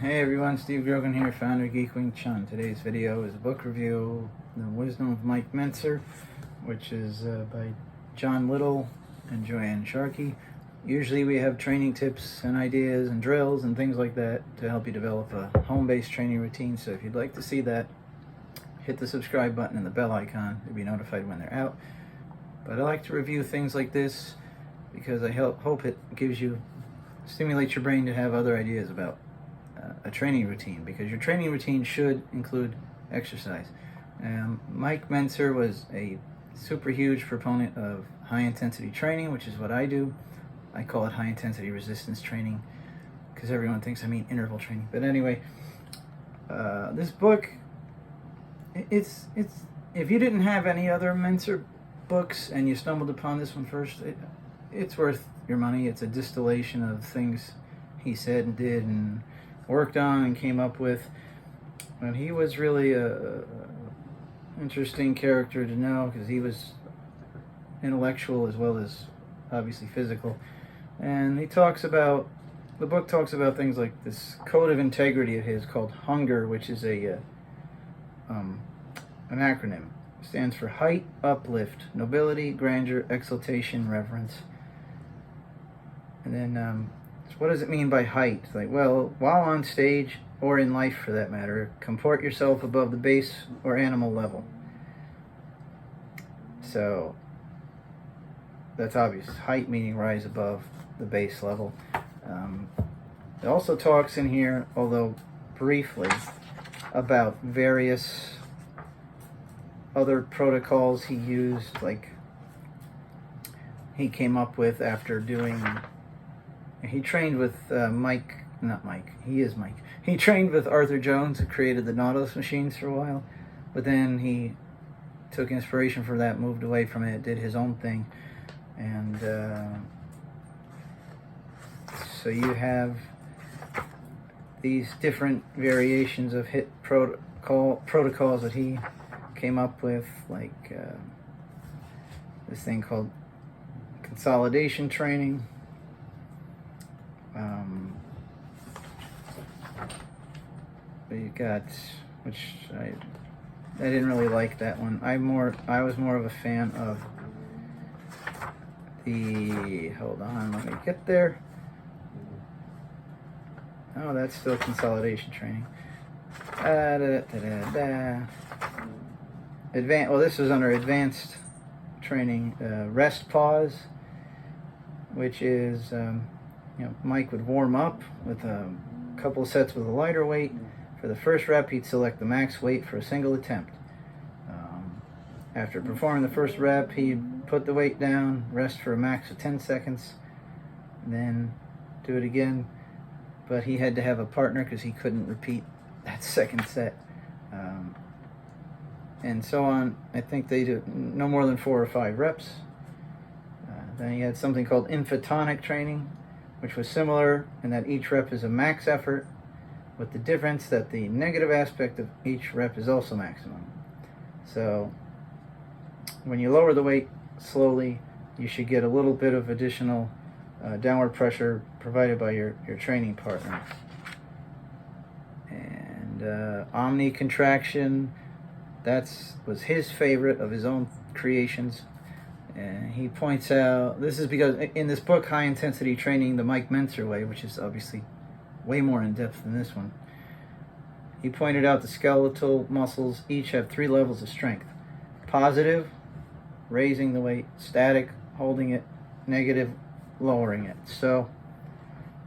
Hey everyone, Steve Grogan here, founder of geekwingchun. Today's video is a book review, The Wisdom of Mike Mentzer, which is by John Little and Joanne Sharkey. Usually we have training tips and ideas and drills and things like that to help you develop a home-based training routine. So if you'd like to see that, hit the subscribe button and the bell icon to be notified when they're out. But I like to review things like this because I hope it stimulates your brain to have other ideas about a training routine, because your training routine should include exercise. Mike Mentzer was a super huge proponent of high intensity training, which is what I do. I call it high intensity resistance training because everyone thinks I mean interval training. But anyway, this book, it's if you didn't have any other Mentzer books and you stumbled upon this one first, it's worth your money. It's a distillation of things he said and did and worked on and came up with. And he was really a interesting character to know because he was intellectual as well as obviously physical. And he talks about, the book talks about things like this code of integrity of his called HUNGER, which is an acronym. It stands for height, uplift, nobility, grandeur, exaltation, reverence. And then what does it mean by height? Like, well, while on stage, or in life for that matter, comport yourself above the base or animal level. So that's obvious. Height meaning rise above the base level. It also talks in here, although briefly, about various other protocols he used, like he came up with after doing. He trained with He trained with Arthur Jones, who created the Nautilus machines for a while, but then he took inspiration from that, moved away from it, did his own thing, and so you have these different variations of HIIT protocols that he came up with, like this thing called consolidation training. You got, which I didn't really like that one. I was more of a fan of the, hold on, let me get there. Oh, that's still consolidation training. Well, this was under advanced training. Rest pause, which is, Mike would warm up with a couple of sets with a lighter weight. For the first rep, he'd select the max weight for a single attempt. After performing the first rep, he'd put the weight down, rest for a max of 10 seconds, and then do it again. But he had to have a partner because he couldn't repeat that second set. And so on. I think they do no more than 4 or 5 reps. Then he had something called infotonic training, which was similar in that each rep is a max effort, with the difference that the negative aspect of each rep is also maximum. So when you lower the weight slowly, you should get a little bit of additional downward pressure provided by your training partner. And omni contraction, was his favorite of his own creations. And he points out, this is because in this book, High Intensity Training, the Mike Mentzer Way, which is obviously way more in depth than this one, he pointed out the skeletal muscles each have 3 levels of strength. Positive, raising the weight; static, holding it; negative, lowering it. So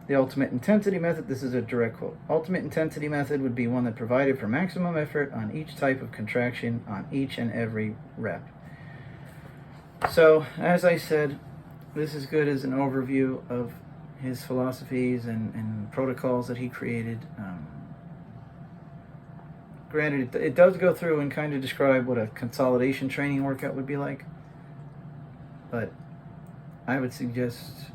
the ultimate intensity method, this is a direct quote, ultimate intensity method would be one that provided for maximum effort on each type of contraction on each and every rep. So as I said, this is good as an overview of his philosophies and protocols that he created. Granted, it does go through and kind of describe what a consolidation training workout would be like, but I would suggest,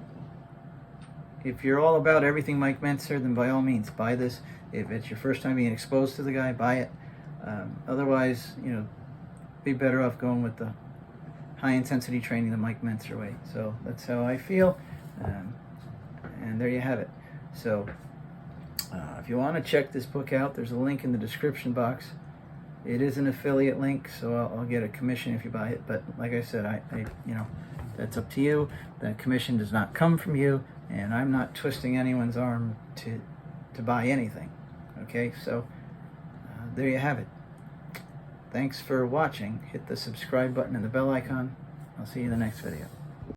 if you're all about everything Mike Mentzer, then by all means buy this. If it's your first time being exposed to the guy, buy it. Otherwise, be better off going with the high intensity training the Mike Mentzer way. So that's how I feel. And there you have it. So if If you want to check this book out, there's a link in the description box. It is an affiliate link, so I'll get a commission if you buy it. But like I said, I you know, that's up to you. The commission does not come from you, and I'm not twisting anyone's arm to buy anything. Okay, so there you have it. Thanks for watching. Hit the subscribe button and the bell icon. I'll see you in the next video.